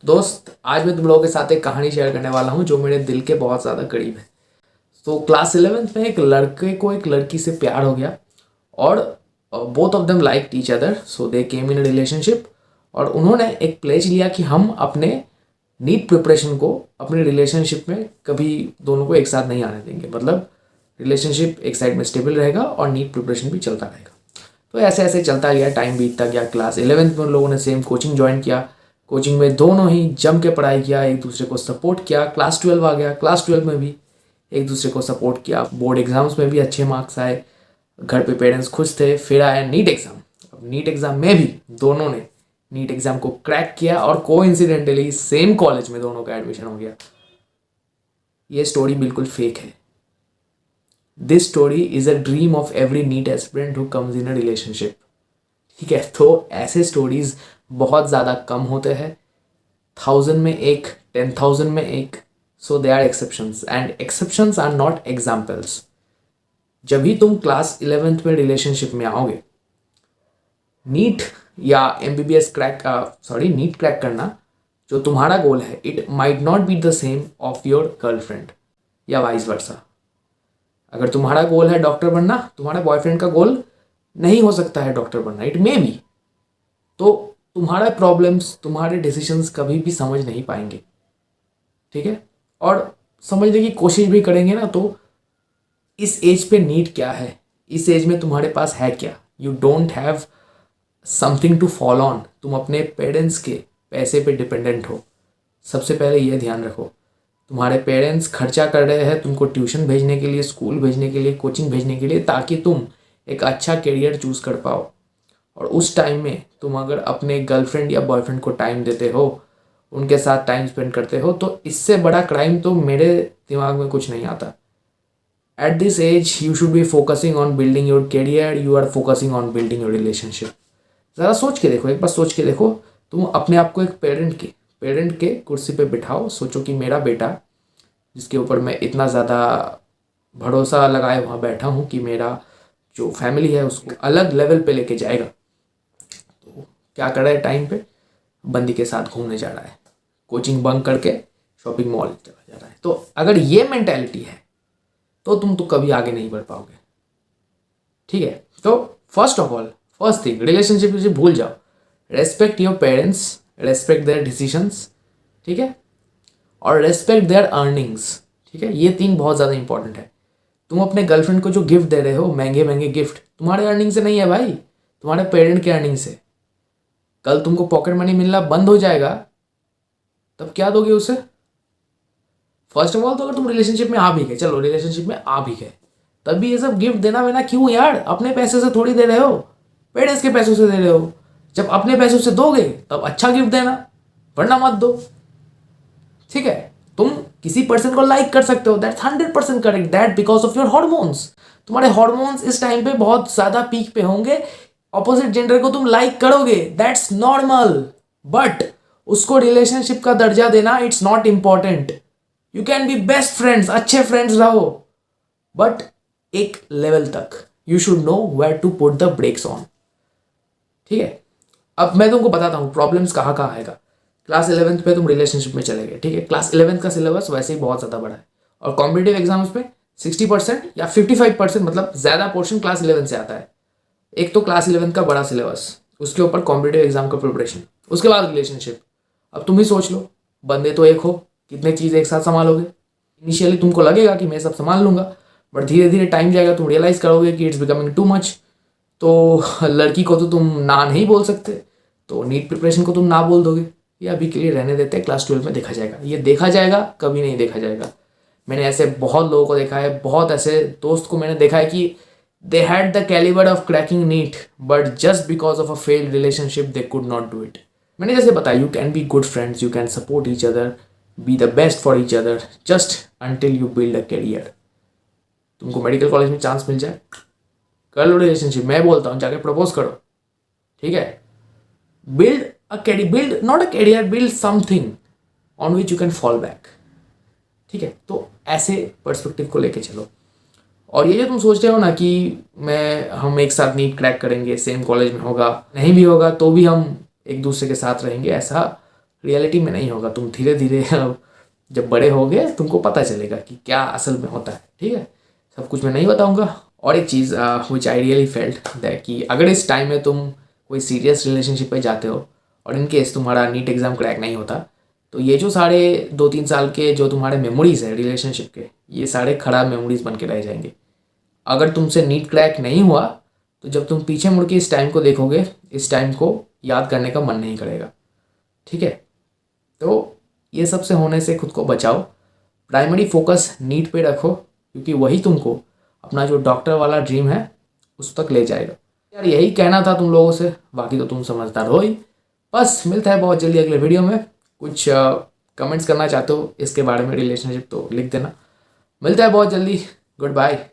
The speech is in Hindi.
दोस्त, आज मैं तुम लोगों के साथ एक कहानी शेयर करने वाला हूँ जो मेरे दिल के बहुत ज़्यादा करीब है। तो क्लास 11th में एक लड़के को एक लड़की से प्यार हो गया और both of them liked each other, so they came in relationship. और उन्होंने एक प्लेज लिया कि हम अपने नीट प्रिपरेशन को अपने रिलेशनशिप में कभी दोनों को एक साथ नहीं आने देंगे। मतलब रिलेशनशिप एक साइड में स्टेबल रहेगा और नीट प्रिपरेशन भी चलता रहेगा। तो ऐसे ऐसे चलता गया, टाइम बीतता गया। क्लास 11th में उन लोगों ने सेम कोचिंग ज्वाइन किया। कोचिंग में दोनों ही जम के पढ़ाई किया, एक दूसरे को सपोर्ट किया। क्लास 12 आ गया, क्लास 12 में भी एक दूसरे को सपोर्ट किया। बोर्ड एग्जाम्स में भी अच्छे मार्क्स आए, घर पे पेरेंट्स खुश थे। फिर आया नीट एग्ज़ाम। अब नीट एग्ज़ाम में भी दोनों ने नीट एग्ज़ाम को क्रैक किया और कोइंसिडेंटली सेम कॉलेज में दोनों का एडमिशन हो गया। ये स्टोरी बिल्कुल फेक है। This story is a dream of every NEET aspirant who comes in a relationship. ठीक है, तो ऐसे स्टोरीज बहुत ज़्यादा कम होते हैं। 1000 में एक, 10,000 में एक। So they are exceptions and exceptions are not examples. जब भी तुम क्लास 11th में रिलेशनशिप में आओगे, नीट या MBBS नीट क्रैक करना जो तुम्हारा गोल है, it might not be the same of your girlfriend या वाइस वर्सा। अगर तुम्हारा गोल है डॉक्टर बनना, तुम्हारा बॉयफ्रेंड का गोल नहीं हो सकता है डॉक्टर बनना, इट मे बी। तो तुम्हारा प्रॉब्लम्स, तुम्हारे डिसीजंस कभी भी समझ नहीं पाएंगे। ठीक है, और समझने की कोशिश भी करेंगे ना, तो इस एज पे नीड क्या है, इस एज में तुम्हारे पास है क्या। You don't have something to follow on. तुम अपने पेरेंट्स के पैसे पे डिपेंडेंट हो। सबसे पहले ये ध्यान रखो, तुम्हारे पेरेंट्स खर्चा कर रहे हैं तुमको ट्यूशन भेजने के लिए, स्कूल भेजने के लिए, कोचिंग भेजने के लिए, ताकि तुम एक अच्छा करियर चूज़ कर पाओ। और उस टाइम में तुम अगर अपने गर्लफ्रेंड या बॉयफ्रेंड को टाइम देते हो, उनके साथ टाइम स्पेंड करते हो, तो इससे बड़ा क्राइम तो मेरे दिमाग में कुछ नहीं आता। At this age you should be focusing on building your career, you are focusing on building your relationship. ज़रा सोच के देखो, एक बार सोच के देखो। तुम अपने आप को एक पेरेंट के कुर्सी पे बिठाओ। सोचो कि मेरा बेटा, जिसके ऊपर मैं इतना ज़्यादा भरोसा लगाए वहाँ बैठा हूँ कि मेरा जो फैमिली है उसको अलग लेवल पे लेके जाएगा, तो क्या कर रहा है टाइम पे, बंदी के साथ घूमने जा रहा है, कोचिंग बंक करके शॉपिंग मॉल चला जा रहा है। तो अगर ये मेंटालिटी है तो तुम तो कभी आगे नहीं बढ़ पाओगे। ठीक है, तो फर्स्ट थिंग, रिलेशनशिप से भूल जाओ। Respect your parents, respect their decisions. ठीक है, और रेस्पेक्ट देयर अर्निंग्स। ठीक है, ये 3 बहुत ज़्यादा इंपॉर्टेंट है। तुम अपने गर्लफ्रेंड को जो गिफ्ट दे रहे हो, महंगे महंगे गिफ्ट, तुम्हारे अर्निंग से नहीं है भाई, तुम्हारे पेरेंट के अर्निंग से। कल तुमको पॉकेट मनी मिलना बंद हो जाएगा, तब क्या दोगे उसे। फर्स्ट ऑफ ऑल तो अगर तुम रिलेशनशिप में आ भी गए, चलो रिलेशनशिप में आ भी गए, तब भी ये सब गिफ्ट देना वेना क्यों यार। अपने पैसे से थोड़ी दे रहे हो, पेरेंट्स के पैसों से दे रहे हो। जब अपने पैसों से दोगे तब अच्छा गिफ्ट देना, वरना मत दो। ठीक है, तुम किसी पर्सन को लाइक कर सकते हो, that's 100% correct, that because of your hormones. तुम्हारे हॉर्मोन्स इस टाइम पे बहुत ज्यादा पीक पे होंगे, ऑपोजिट जेंडर को तुम लाइक करोगे, दैट्स नॉर्मल। बट उसको रिलेशनशिप का दर्जा देना, it's not important. You can be best friends, अच्छे फ्रेंड्स रहो, बट एक लेवल तक। You should know where to put the brakes on. ठीक है, अब मैं तुमको बताता हूँ प्रॉब्लम्स कहाँ कहाँ आएगा। क्लास 11th पे तुम रिलेशनशिप में चले गए। ठीक है, क्लास 11th का सिलेबस वैसे ही बहुत ज़्यादा बड़ा है, और कॉम्पिटेटिव एग्जाम्स पे 60% या 55%, मतलब ज़्यादा पोर्शन क्लास 11 से आता है। एक तो क्लास 11 का बड़ा सिलेबस, उसके ऊपर कॉम्पिटेटिव एग्जाम का प्रिपरेशन, उसके बाद रिलेशनशिप। अब तुम ही सोच लो, बंदे तो एक हो, कितने चीज़ एक साथ संभालोगे। इनिशियली तुमको लगेगा कि मैं सब संभाल लूँगा, बट धीरे धीरे टाइम जाएगा, तुम रियलाइज़ करोगे कि इट्स बिकमिंग टू मच। तो लड़की को तो तुम ना नहीं बोल सकते, तो नीट प्रिपरेशन को तुम ना बोल दोगे। ये अभी के लिए रहने देते हैं, क्लास 12 में देखा जाएगा। ये देखा जाएगा, कभी नहीं देखा जाएगा। मैंने ऐसे बहुत लोगों को देखा है, बहुत ऐसे दोस्त को मैंने देखा है कि they had the calibre of cracking NEET, but just because of a failed relationship they could not do it. मैंने जैसे बताया, you can be good friends, you can support each other, be the best for each other, just until you build a career. तुमको मेडिकल कॉलेज में चांस मिल जाए, कर लो रिलेशनशिप। मैं बोलता हूँ जाके प्रपोज करो। ठीक है, build not a career, build something on which you can fall back। ठीक है, तो ऐसे पर्सपेक्टिव को लेके चलो। और ये जो तुम सोच रहे हो ना कि हम एक साथ नीट क्रैक करेंगे, सेम कॉलेज में होगा, नहीं भी होगा तो भी हम एक दूसरे के साथ रहेंगे, ऐसा रियलिटी में नहीं होगा। तुम धीरे धीरे जब बड़े होगे तुमको पता चलेगा कि क्या असल में होता है। ठीक है, सब कुछ मैं नहीं बताऊंगा। और एक चीज़ विच आई रियली फेल्ट दैट कि अगर इस टाइम में तुम कोई सीरियस रिलेशनशिप पे जाते हो और इन केस तुम्हारा नीट एग्ज़ाम क्रैक नहीं होता, तो ये जो साढ़े 2-3 साल के जो तुम्हारे मेमोरीज़ है रिलेशनशिप के, ये सारे खराब मेमोरीज़ बन के रह जाएंगे। अगर तुमसे नीट क्रैक नहीं हुआ तो जब तुम पीछे मुड़ के इस टाइम को देखोगे, इस टाइम को याद करने का मन नहीं करेगा। ठीक है, तो ये सब से होने से खुद को बचाओ। प्राइमरी फोकस नीट पे रखो, क्योंकि वही तुमको अपना जो डॉक्टर वाला ड्रीम है उस तक ले जाएगा। यार यही कहना था तुम लोगों से, बाकी तो तुम समझदार हो ही। बस मिलता है बहुत जल्दी अगले वीडियो में। कुछ कमेंट्स करना चाहते हो इसके बारे में रिलेशनशिप तो लिख देना। मिलता है बहुत जल्दी। Good bye.